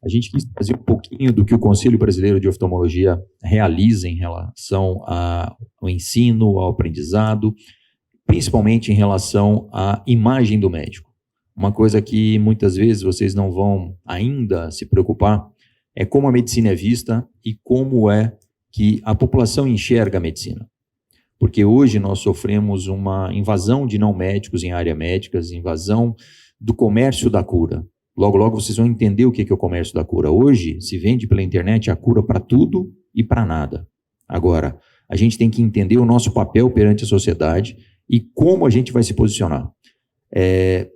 A gente quis trazer um pouquinho do que o Conselho Brasileiro de Oftalmologia realiza em relação ao ensino, ao aprendizado, principalmente em relação à imagem do médico. Uma coisa que muitas vezes vocês não vão ainda se preocupar é como a medicina é vista e como é que a população enxerga a medicina. Porque hoje nós sofremos uma invasão de não médicos em área médica, invasão do comércio da cura. Logo, logo vocês vão entender o que é o comércio da cura. Hoje se vende pela internet a cura para tudo e para nada. Agora, a gente tem que entender o nosso papel perante a sociedade e como a gente vai se posicionar.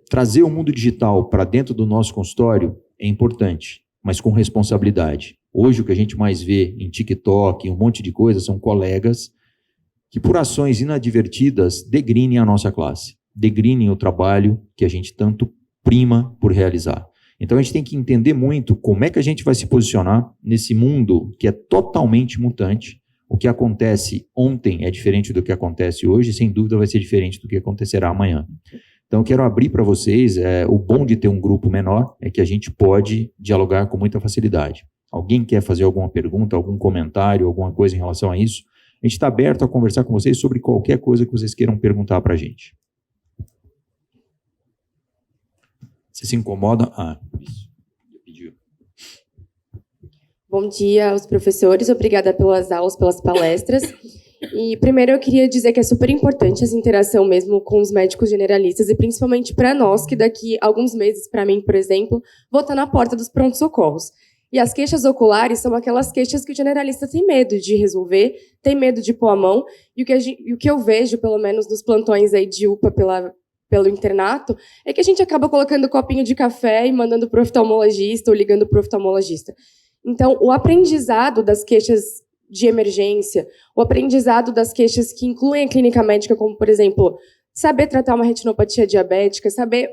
Trazer o mundo digital para dentro do nosso consultório é importante, mas com responsabilidade. Hoje o que a gente mais vê em TikTok, um monte de coisa, são colegas que por ações inadvertidas degrinem a nossa classe, degrinem o trabalho que a gente tanto prima por realizar. Então a gente tem que entender muito como é que a gente vai se posicionar nesse mundo que é totalmente mutante. O que acontece ontem é diferente do que acontece hoje, sem dúvida vai ser diferente do que acontecerá amanhã. Então eu quero abrir para vocês, o bom de ter um grupo menor é que a gente pode dialogar com muita facilidade. Alguém quer fazer alguma pergunta, algum comentário, alguma coisa em relação a isso? A gente está aberto a conversar com vocês sobre qualquer coisa que vocês queiram perguntar para a gente. Você se incomoda? Isso. Pediu. Bom dia aos professores, obrigada pelas aulas, pelas palestras. E primeiro eu queria dizer que é super importante essa interação mesmo com os médicos generalistas e principalmente para nós, que daqui a alguns meses, para mim, por exemplo, vou estar na porta dos prontos-socorros. E as queixas oculares são aquelas queixas que o generalista tem medo de resolver, tem medo de pôr a mão, e o que eu vejo, pelo menos nos plantões aí de UPA pelo internato, é que a gente acaba colocando copinho de café e mandando para o oftalmologista ou ligando para o oftalmologista. Então, o aprendizado das queixas de emergência, o aprendizado das queixas que incluem a clínica médica, como, por exemplo, saber tratar uma retinopatia diabética, saber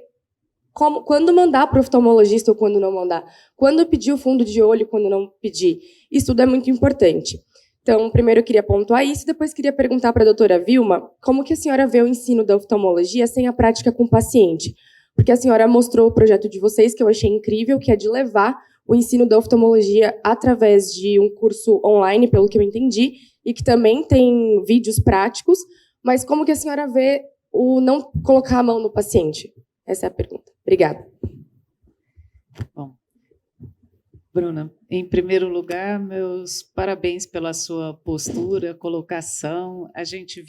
quando mandar para o oftalmologista ou quando não mandar, quando pedir o fundo de olho, quando não pedir. Isso tudo é muito importante. Então, primeiro eu queria pontuar isso, depois queria perguntar para a doutora Vilma como que a senhora vê o ensino da oftalmologia sem a prática com o paciente. Porque a senhora mostrou o projeto de vocês, que eu achei incrível, que é de levar o ensino da oftalmologia através de um curso online, pelo que eu entendi, e que também tem vídeos práticos, mas como que a senhora vê o não colocar a mão no paciente? Essa é a pergunta. Obrigada. Bom, Bruna, em primeiro lugar, meus parabéns pela sua postura, colocação. A gente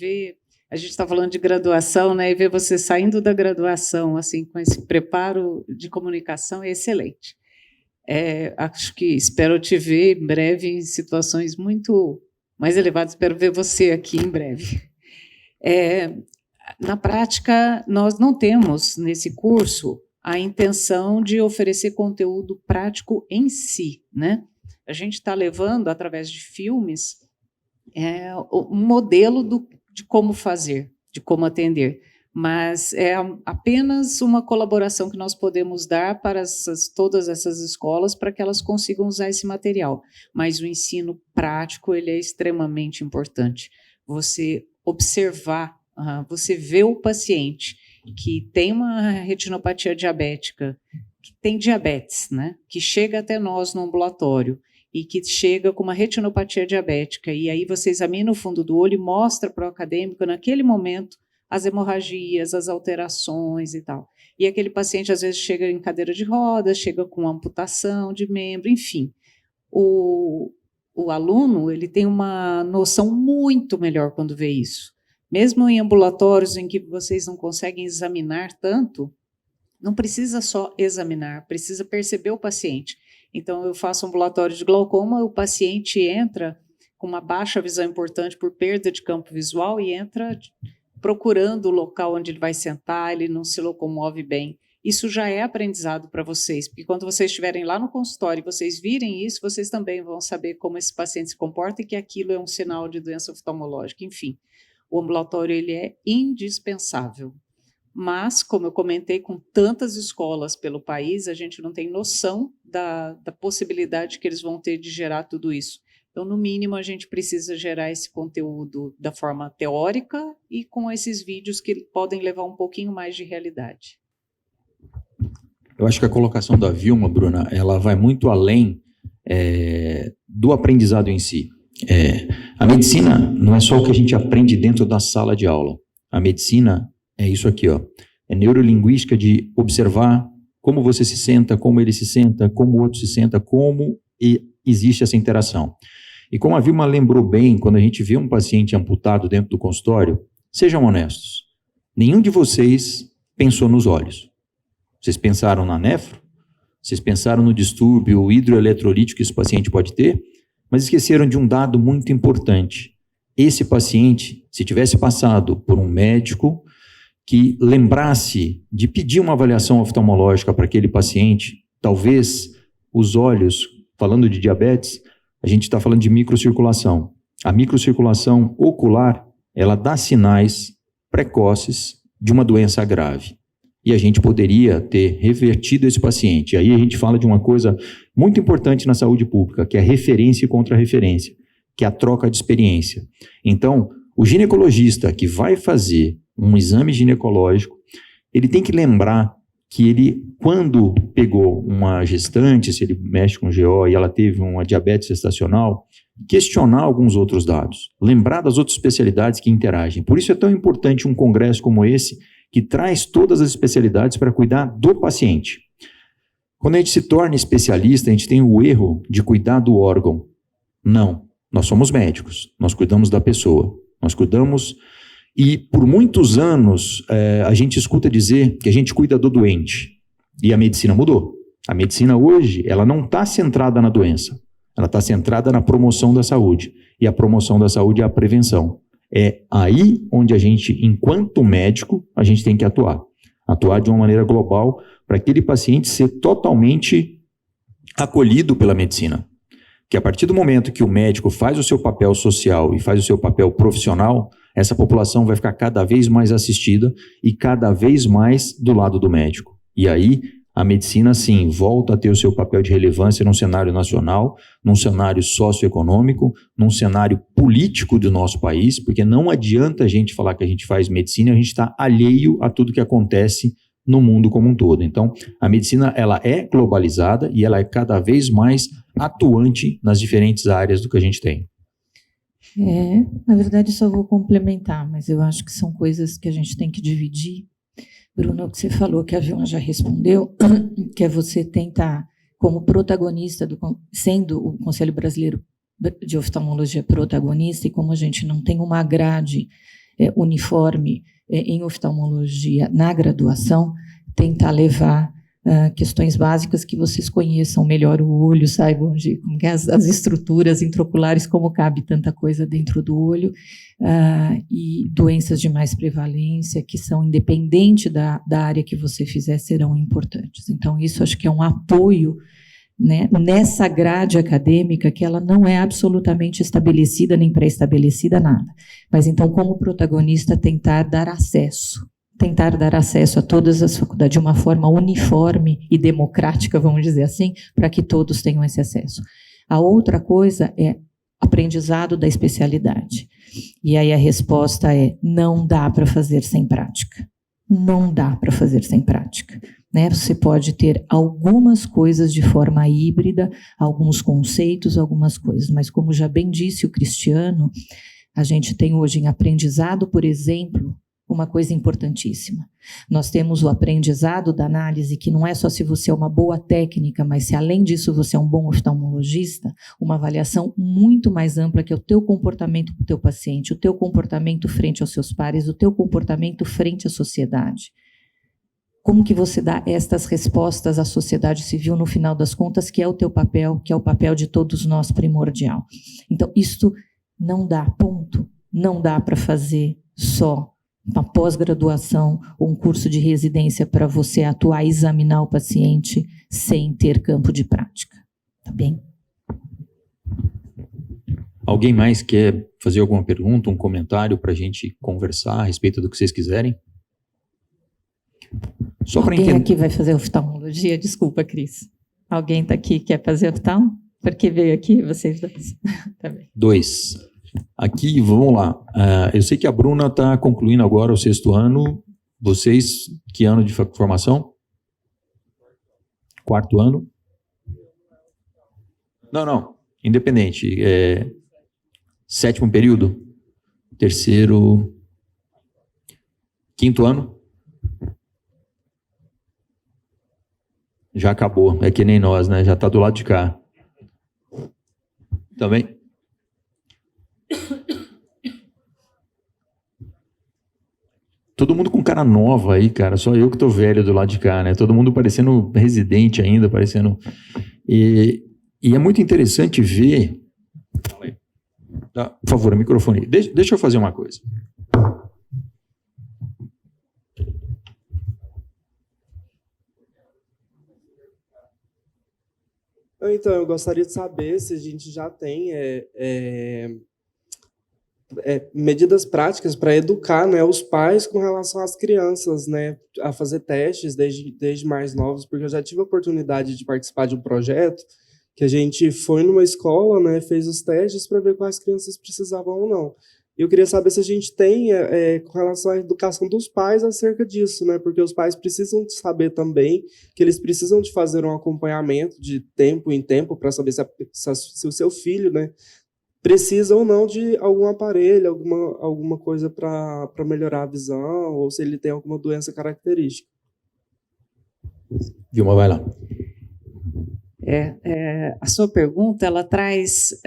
está falando de graduação, né? E ver você saindo da graduação, assim, com esse preparo de comunicação é excelente. Acho que espero te ver em breve em situações muito mais elevadas. Espero ver você aqui em breve. Na prática, nós não temos nesse curso a intenção de oferecer conteúdo prático em si, né? A gente está levando, através de filmes, um modelo de como fazer, de como atender, mas é apenas uma colaboração que nós podemos dar para todas essas escolas para que elas consigam usar esse material. Mas o ensino prático ele é extremamente importante. Você observar, você vê o paciente que tem uma retinopatia diabética, que tem diabetes, né, que chega até nós no ambulatório e que chega com uma retinopatia diabética, e aí você examina o fundo do olho e mostra para o acadêmico, naquele momento, as hemorragias, as alterações e tal. E aquele paciente, às vezes, chega em cadeira de rodas, chega com amputação de membro, enfim. O aluno ele tem uma noção muito melhor quando vê isso. Mesmo em ambulatórios em que vocês não conseguem examinar tanto, não precisa só examinar, precisa perceber o paciente. Então, eu faço ambulatório de glaucoma, o paciente entra com uma baixa visão importante por perda de campo visual e entra procurando o local onde ele vai sentar, ele não se locomove bem. Isso já é aprendizado para vocês, porque quando vocês estiverem lá no consultório e vocês virem isso, vocês também vão saber como esse paciente se comporta e que aquilo é um sinal de doença oftalmológica. Enfim, o ambulatório ele é indispensável. Mas, como eu comentei, com tantas escolas pelo país, a gente não tem noção da possibilidade que eles vão ter de gerar tudo isso. Então, no mínimo, a gente precisa gerar esse conteúdo da forma teórica e com esses vídeos que podem levar um pouquinho mais de realidade. Eu acho que a colocação da Vilma, Bruna, ela vai muito além do aprendizado em si. A medicina não é só o que a gente aprende dentro da sala de aula. A medicina é isso aqui, ó. É neurolinguística de observar como você se senta, como ele se senta, como o outro se senta, como existe essa interação. E como a Vilma lembrou bem, quando a gente vê um paciente amputado dentro do consultório, sejam honestos, nenhum de vocês pensou nos olhos. Vocês pensaram na nefro? Vocês pensaram no distúrbio hidroeletrolítico que esse paciente pode ter? Mas esqueceram de um dado muito importante. Esse paciente, se tivesse passado por um médico que lembrasse de pedir uma avaliação oftalmológica para aquele paciente, talvez os olhos, falando de diabetes, a gente está falando de microcirculação. A microcirculação ocular, ela dá sinais precoces de uma doença grave. E a gente poderia ter revertido esse paciente. E aí a gente fala de uma coisa muito importante na saúde pública, que é a referência e contra-referência, que é a troca de experiência. Então, o ginecologista que vai fazer um exame ginecológico, ele tem que lembrar que ele, quando pegou uma gestante, se ele mexe com GO e ela teve uma diabetes gestacional, questionar alguns outros dados, lembrar das outras especialidades que interagem. Por isso é tão importante um congresso como esse, que traz todas as especialidades para cuidar do paciente. Quando a gente se torna especialista, a gente tem o erro de cuidar do órgão. Não, nós somos médicos, nós cuidamos da pessoa, nós cuidamos. E por muitos anos a gente escuta dizer que a gente cuida do doente. E a medicina mudou. A medicina hoje, ela não está centrada na doença. Ela está centrada na promoção da saúde. E a promoção da saúde é a prevenção. É aí onde a gente, enquanto médico, a gente tem que atuar. Atuar de uma maneira global para aquele paciente ser totalmente acolhido pela medicina. Que a partir do momento que o médico faz o seu papel social e faz o seu papel profissional, essa população vai ficar cada vez mais assistida e cada vez mais do lado do médico. E aí, a medicina, sim, volta a ter o seu papel de relevância num cenário nacional, num cenário socioeconômico, num cenário político do nosso país, porque não adianta a gente falar que a gente faz medicina, a gente está alheio a tudo que acontece no mundo como um todo. Então, a medicina, ela é globalizada e ela é cada vez mais atuante nas diferentes áreas do que a gente tem. Na verdade, só vou complementar, mas eu acho que são coisas que a gente tem que dividir. Bruno, o que você falou, que a Vilma já respondeu, que é você tentar, como protagonista, sendo o Conselho Brasileiro de Oftalmologia protagonista, e como a gente não tem uma grade uniforme em oftalmologia na graduação, tentar levar questões básicas que vocês conheçam melhor o olho, saibam de como que as estruturas intraoculares, como cabe tanta coisa dentro do olho, e doenças de mais prevalência, que são independente da área que você fizer, serão importantes. Então, isso acho que é um apoio, né, nessa grade acadêmica, que ela não é absolutamente estabelecida, nem pré-estabelecida, nada. Mas, então, como protagonista, tentar dar acesso a todas as faculdades de uma forma uniforme e democrática, vamos dizer assim, para que todos tenham esse acesso. A outra coisa é aprendizado da especialidade. E aí a resposta é: não dá para fazer sem prática. Não dá para fazer sem prática. Né? Você pode ter algumas coisas de forma híbrida, alguns conceitos, algumas coisas, mas como já bem disse o Cristiano, a gente tem hoje em aprendizado, por exemplo, uma coisa importantíssima. Nós temos o aprendizado da análise, que não é só se você é uma boa técnica, mas se além disso você é um bom oftalmologista, uma avaliação muito mais ampla, que é o teu comportamento com o teu paciente, o teu comportamento frente aos seus pares, o teu comportamento frente à sociedade. Como que você dá estas respostas à sociedade civil, no final das contas, que é o teu papel, que é o papel de todos nós primordial. Então, isto não dá, ponto. Não dá para fazer só uma pós-graduação ou um curso de residência para você atuar e examinar o paciente sem ter campo de prática. Tá bem? Alguém mais quer fazer alguma pergunta, um comentário para a gente conversar a respeito do que vocês quiserem? Só para entender. Alguém aqui vai fazer oftalmologia? Desculpa, Cris. Alguém está aqui que quer fazer oftalmo? Porque veio aqui, vocês dois. Tá bem. 2. Aqui, vamos lá. Eu sei que a Bruna está concluindo agora o 6º ano. Vocês, que ano de formação? 4º ano? Não. Independente. 7º período? 3º... 5º ano? Já acabou. É que nem nós, né? Já está do lado de cá. Também? Todo mundo com cara nova aí, cara. Só eu que tô velho do lado de cá, né? Todo mundo parecendo residente ainda, parecendo... E é muito interessante ver... Tá, por favor, o microfone. Deixa eu fazer uma coisa. Então, eu gostaria de saber se a gente já tem medidas práticas para educar, né, os pais com relação às crianças, né, a fazer testes desde mais novos, porque eu já tive a oportunidade de participar de um projeto que a gente foi numa escola, né, fez os testes para ver quais crianças precisavam ou não. E eu queria saber se a gente tem, com relação à educação dos pais acerca disso, né, porque os pais precisam de saber também que eles precisam de fazer um acompanhamento de tempo em tempo para saber se o seu filho, né, precisa ou não de algum aparelho, alguma coisa para melhorar a visão, ou se ele tem alguma doença característica. Vilma, vai lá. A sua pergunta, ela traz,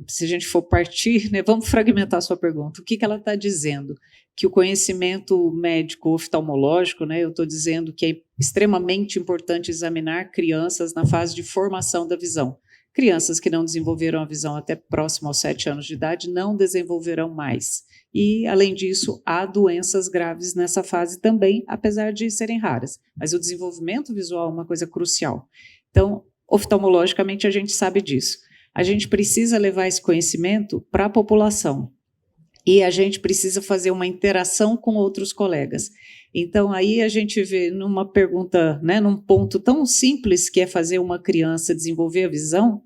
se a gente for partir, né, vamos fragmentar a sua pergunta. O que ela está dizendo? Que o conhecimento médico oftalmológico, né, eu estou dizendo que é extremamente importante examinar crianças na fase de formação da visão. Crianças que não desenvolveram a visão até próximo aos 7 anos de idade não desenvolverão mais. E, além disso, há doenças graves nessa fase também, apesar de serem raras. Mas o desenvolvimento visual é uma coisa crucial. Então, oftalmologicamente, a gente sabe disso. A gente precisa levar esse conhecimento para a população. E a gente precisa fazer uma interação com outros colegas. Então, aí a gente vê numa pergunta, né, num ponto tão simples que é fazer uma criança desenvolver a visão,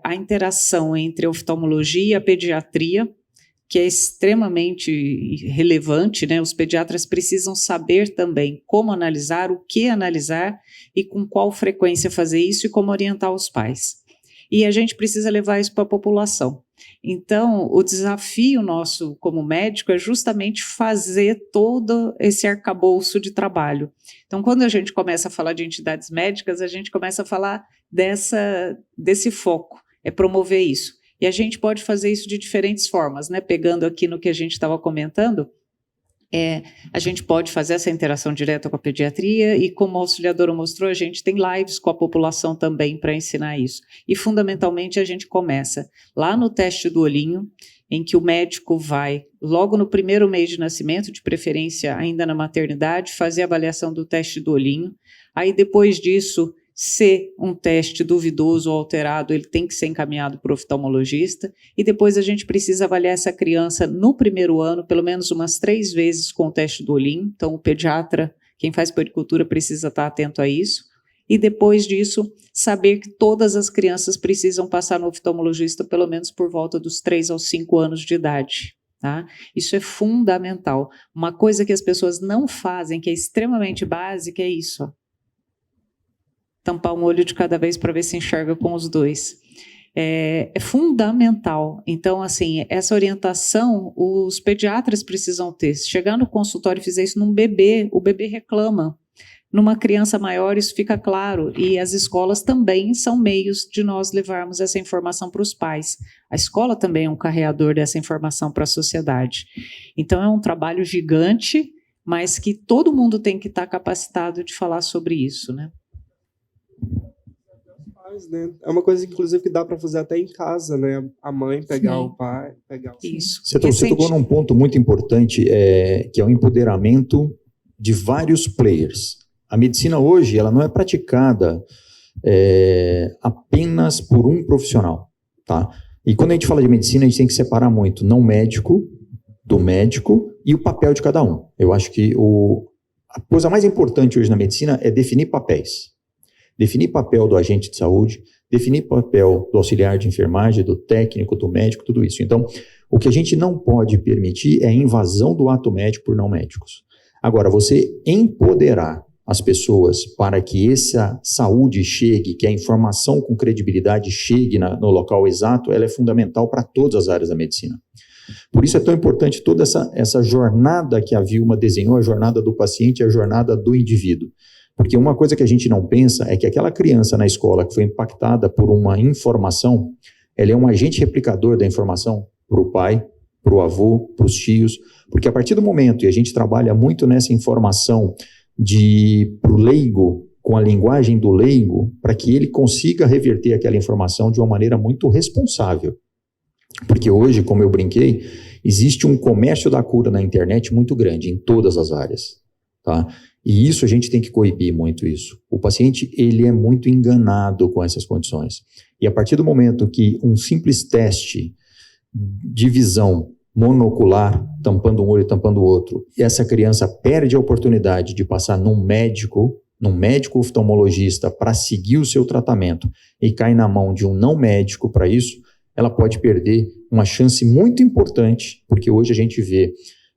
a interação entre a oftalmologia e a pediatria, que é extremamente relevante, né? Os pediatras precisam saber também como analisar, o que analisar e com qual frequência fazer isso e como orientar os pais. E a gente precisa levar isso para a população. Então, o desafio nosso como médico é justamente fazer todo esse arcabouço de trabalho. Então, quando a gente começa a falar de entidades médicas, a gente começa a falar desse foco, é promover isso. E a gente pode fazer isso de diferentes formas, né? Pegando aqui no que a gente estava comentando, a gente pode fazer essa interação direta com a pediatria e, como a auxiliadora mostrou, a gente tem lives com a população também para ensinar isso. E, fundamentalmente, a gente começa lá no teste do olhinho, em que o médico vai, logo no primeiro mês de nascimento, de preferência ainda na maternidade, fazer a avaliação do teste do olhinho. Aí, depois disso, se um teste duvidoso ou alterado, ele tem que ser encaminhado para o oftalmologista, e depois a gente precisa avaliar essa criança no primeiro ano, pelo menos umas 3 vezes com o teste do olhinho. Então, o pediatra, quem faz puericultura, precisa estar atento a isso. E depois disso, saber que todas as crianças precisam passar no oftalmologista pelo menos por volta dos 3 aos 5 anos de idade. Tá? Isso é fundamental. Uma coisa que as pessoas não fazem, que é extremamente básica, é isso, ó. Tampar um olho de cada vez para ver se enxerga com os dois. É fundamental. Então, assim, essa orientação os pediatras precisam ter. Se chegar no consultório e fizer isso num bebê, o bebê reclama. Numa criança maior, isso fica claro. E as escolas também são meios de nós levarmos essa informação para os pais. A escola também é um carreador dessa informação para a sociedade. Então, é um trabalho gigante, mas que todo mundo tem que estar capacitado de falar sobre isso, né? Né? É uma coisa, inclusive, que dá para fazer até em casa, né? A mãe pegar Sim. o pai, pegar o Isso. Você tocou num ponto muito importante, que é o empoderamento de vários players. A medicina hoje, ela não é praticada apenas por um profissional, tá? E quando a gente fala de medicina, a gente tem que separar muito não médico do médico e o papel de cada um. Eu acho que a coisa mais importante hoje na medicina é definir papéis. Definir papel do agente de saúde, definir papel do auxiliar de enfermagem, do técnico, do médico, tudo isso. Então, o que a gente não pode permitir é a invasão do ato médico por não médicos. Agora, você empoderar as pessoas para que essa saúde chegue, que a informação com credibilidade chegue no local exato, ela é fundamental para todas as áreas da medicina. Por isso é tão importante toda essa jornada que a Vilma desenhou, a jornada do paciente, a jornada do indivíduo. Porque uma coisa que a gente não pensa é que aquela criança na escola que foi impactada por uma informação, ela é um agente replicador da informação para o pai, para o avô, para os tios, porque a partir do momento, e a gente trabalha muito nessa informação para o leigo, com a linguagem do leigo, para que ele consiga reverter aquela informação de uma maneira muito responsável. Porque hoje, como eu brinquei, existe um comércio da cura na internet muito grande, em todas as áreas, tá? E isso a gente tem que coibir muito isso. O paciente, ele é muito enganado com essas condições. E a partir do momento que um simples teste de visão monocular, tampando um olho e tampando o outro, e essa criança perde a oportunidade de passar num médico oftalmologista para seguir o seu tratamento e cai na mão de um não médico para isso, ela pode perder uma chance muito importante, porque hoje a gente vê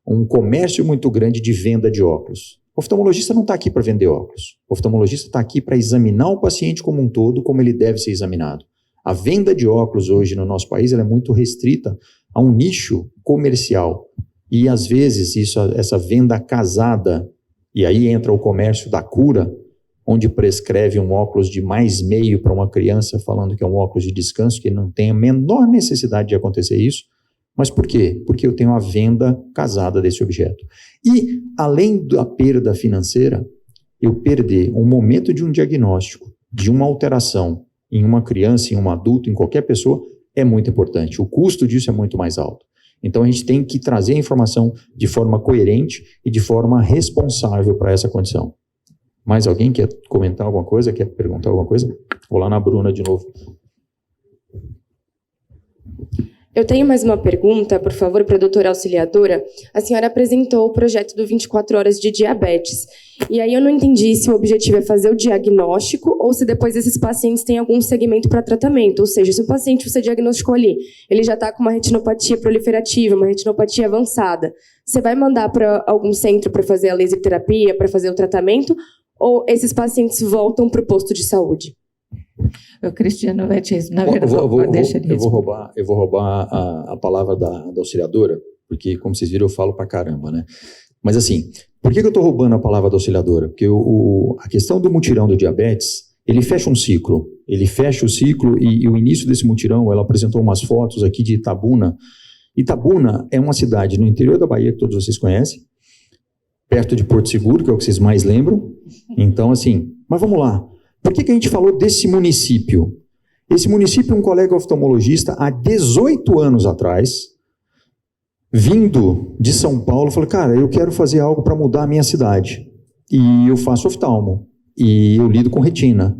um comércio muito grande de venda de óculos. O oftalmologista não está aqui para vender óculos. O oftalmologista está aqui para examinar o paciente como um todo, como ele deve ser examinado. A venda de óculos hoje no nosso país ela é muito restrita a um nicho comercial. E, às vezes, essa venda casada, e aí entra o comércio da cura, onde prescreve um óculos de mais meio para uma criança, falando que é um óculos de descanso, que não tem a menor necessidade de acontecer isso. Mas por quê? Porque eu tenho a venda casada desse objeto. E, além da perda financeira, eu perder um momento de um diagnóstico, de uma alteração em uma criança, em um adulto, em qualquer pessoa, é muito importante. O custo disso é muito mais alto. Então, a gente tem que trazer a informação de forma coerente e de forma responsável para essa condição. Mais alguém quer comentar alguma coisa? Quer perguntar alguma coisa? Vou lá na Bruna de novo. Eu tenho mais uma pergunta, por favor, para a doutora auxiliadora. A senhora apresentou o projeto do 24 horas de diabetes. E aí eu não entendi se o objetivo é fazer o diagnóstico ou se depois esses pacientes têm algum segmento para tratamento. Ou seja, se o paciente você diagnosticou ali, ele já está com uma retinopatia proliferativa, uma retinopatia avançada, você vai mandar para algum centro para fazer a laser terapia, para fazer o tratamento, ou esses pacientes voltam para o posto de saúde? O Cristiano vai te responder. Na verdade, eu vou roubar a palavra da auxiliadora, porque, como vocês viram, eu falo pra caramba, né? Mas assim, por que eu estou roubando a palavra da auxiliadora? Porque a questão do mutirão do diabetes, ele fecha um ciclo. Ele fecha o ciclo e o início desse mutirão, ela apresentou umas fotos aqui de Itabuna. Itabuna é uma cidade no interior da Bahia, que todos vocês conhecem, perto de Porto Seguro, que é o que vocês mais lembram. Então, assim, mas vamos lá. Por que a gente falou desse município? Esse município, um colega oftalmologista, há 18 anos atrás, vindo de São Paulo, falou, cara, eu quero fazer algo para mudar a minha cidade. E eu faço oftalmo, e eu lido com retina,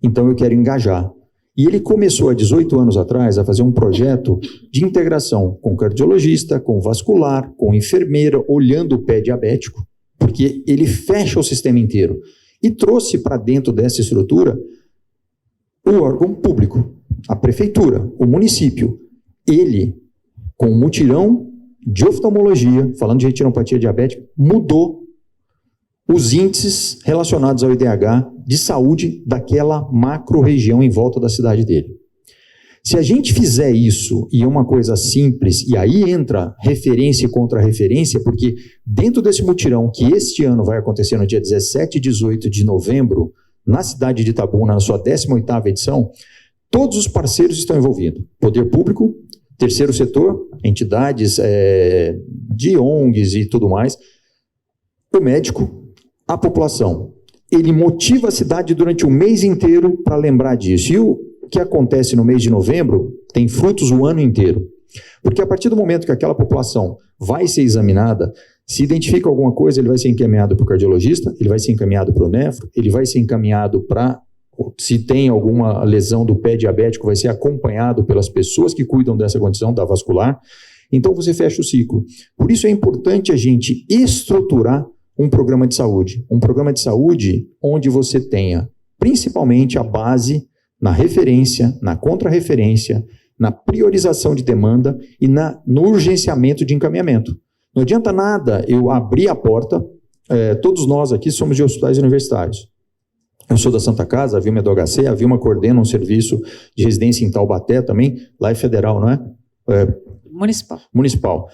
então eu quero engajar. E ele começou, há 18 anos atrás, a fazer um projeto de integração com cardiologista, com vascular, com enfermeira, olhando o pé diabético, porque ele fecha o sistema inteiro. E trouxe para dentro dessa estrutura o órgão público, a prefeitura, o município. Ele, com um mutirão de oftalmologia, falando de retinopatia diabética, mudou os índices relacionados ao IDH de saúde daquela macro-região em volta da cidade dele. Se a gente fizer isso, e é uma coisa simples, e aí entra referência e contra-referência, porque dentro desse mutirão, que este ano vai acontecer no dia 17 e 18 de novembro, na cidade de Itabuna, na sua 18ª edição, todos os parceiros estão envolvidos. Poder público, terceiro setor, entidades de ONGs e tudo mais, o médico, a população. Ele motiva a cidade durante o mês inteiro para lembrar disso. E o que acontece no mês de novembro tem frutos o ano inteiro. Porque a partir do momento que aquela população vai ser examinada, se identifica alguma coisa, ele vai ser encaminhado para o cardiologista, ele vai ser encaminhado para o nefro, ele vai ser encaminhado para, se tem alguma lesão do pé diabético, vai ser acompanhado pelas pessoas que cuidam dessa condição, da vascular. Então você fecha o ciclo. Por isso é importante a gente estruturar um programa de saúde. Um programa de saúde onde você tenha, principalmente, a base na referência, na contra-referência, na priorização de demanda e no urgenciamento de encaminhamento. Não adianta nada eu abrir a porta, todos nós aqui somos de hospitais universitários. Eu sou da Santa Casa, a Vilma é do HC, a Vilma coordena um serviço de residência em Taubaté também, lá é federal, não é? Municipal.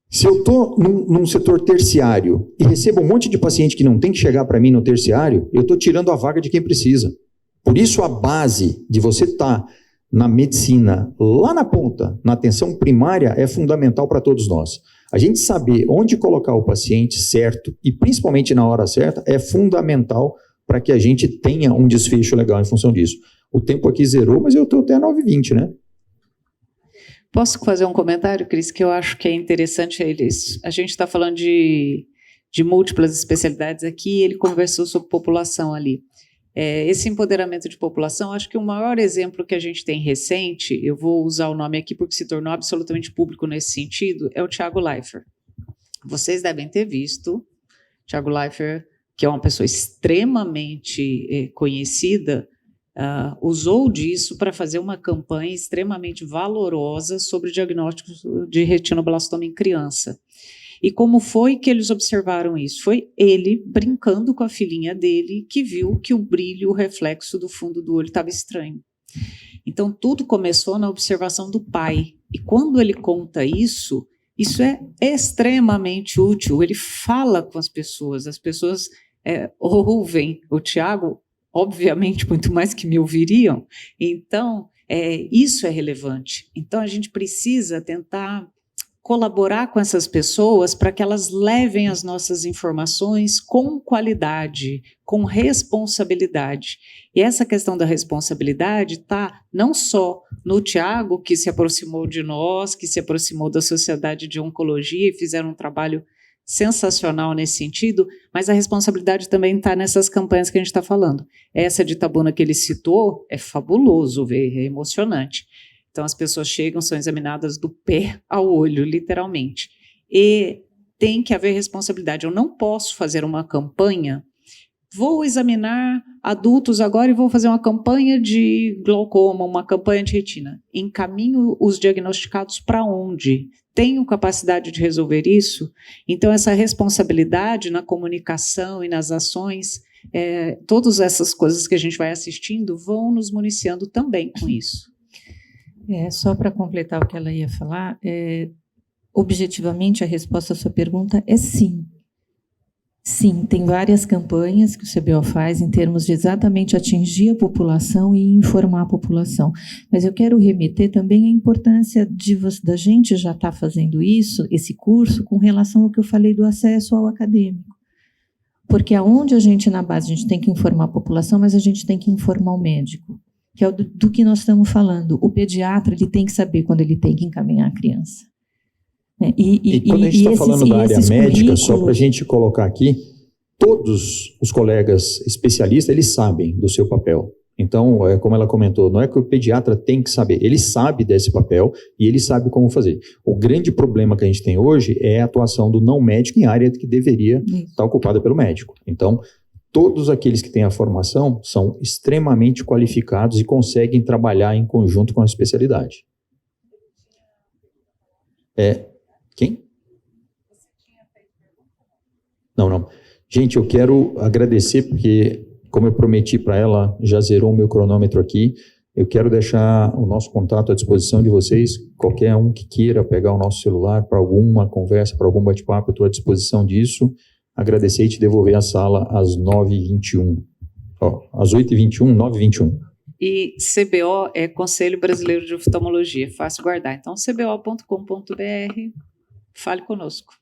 Se eu estou num setor terciário e recebo um monte de paciente que não tem que chegar para mim no terciário, eu estou tirando a vaga de quem precisa. Por isso a base de você estar na medicina, lá na ponta, na atenção primária, é fundamental para todos nós. A gente saber onde colocar o paciente certo, e principalmente na hora certa, é fundamental para que a gente tenha um desfecho legal em função disso. O tempo aqui zerou, mas eu estou até 9h20, né? Posso fazer um comentário, Cris, que eu acho que é interessante. A gente está falando de múltiplas especialidades aqui, ele conversou sobre população ali. Esse empoderamento de população, acho que o maior exemplo que a gente tem recente, eu vou usar o nome aqui porque se tornou absolutamente público nesse sentido, é o Thiago Leifert. Vocês devem ter visto, Thiago Leifert, que é uma pessoa extremamente conhecida, usou disso para fazer uma campanha extremamente valorosa sobre o diagnóstico de retinoblastoma em criança. E como foi que eles observaram isso? Foi ele brincando com a filhinha dele que viu que o brilho, o reflexo do fundo do olho estava estranho. Então, tudo começou na observação do pai. E quando ele conta isso é extremamente útil. Ele fala com as pessoas ouvem o Thiago, obviamente, muito mais que me ouviriam. Então, isso é relevante. Então, a gente precisa tentar colaborar com essas pessoas para que elas levem as nossas informações com qualidade, com responsabilidade. E essa questão da responsabilidade está não só no Thiago, que se aproximou de nós, que se aproximou da Sociedade de Oncologia e fizeram um trabalho sensacional nesse sentido, mas a responsabilidade também está nessas campanhas que a gente está falando. Essa de Itabuna que ele citou é fabuloso ver, é emocionante. Então, as pessoas chegam, são examinadas do pé ao olho, literalmente. E tem que haver responsabilidade. Eu não posso fazer uma campanha, vou examinar adultos agora e vou fazer uma campanha de glaucoma, uma campanha de retina. Encaminho os diagnosticados para onde? Tenho capacidade de resolver isso? Então, essa responsabilidade na comunicação e nas ações, todas essas coisas que a gente vai assistindo vão nos municiando também com isso. Só para completar o que ela ia falar, objetivamente a resposta à sua pergunta é sim. Sim, tem várias campanhas que o CBO faz em termos de exatamente atingir a população e informar a população. Mas eu quero remeter também à importância da gente já estar fazendo isso, esse curso, com relação ao que eu falei do acesso ao acadêmico. Porque aonde a gente, na base, a gente tem que informar a população, mas a gente tem que informar o médico, que é do que nós estamos falando. O pediatra, ele tem que saber quando ele tem que encaminhar a criança. E quando a gente está falando da área médica, só para a gente colocar aqui, todos os colegas especialistas, eles sabem do seu papel. Então, como ela comentou, não é que o pediatra tem que saber, ele sabe desse papel e ele sabe como fazer. O grande problema que a gente tem hoje é a atuação do não médico em área que deveria estar ocupada pelo médico. Então, todos aqueles que têm a formação são extremamente qualificados e conseguem trabalhar em conjunto com a especialidade. Quem? Não. Gente, eu quero agradecer porque, como eu prometi para ela, já zerou o meu cronômetro aqui. Eu quero deixar o nosso contato à disposição de vocês. Qualquer um que queira pegar o nosso celular para alguma conversa, para algum bate-papo, eu estou à disposição disso. Agradecer e te devolver a sala às 9h21. Às 8h21, 9h21. E CBO é Conselho Brasileiro de Oftalmologia, fácil guardar. Então, cbo.com.br, fale conosco.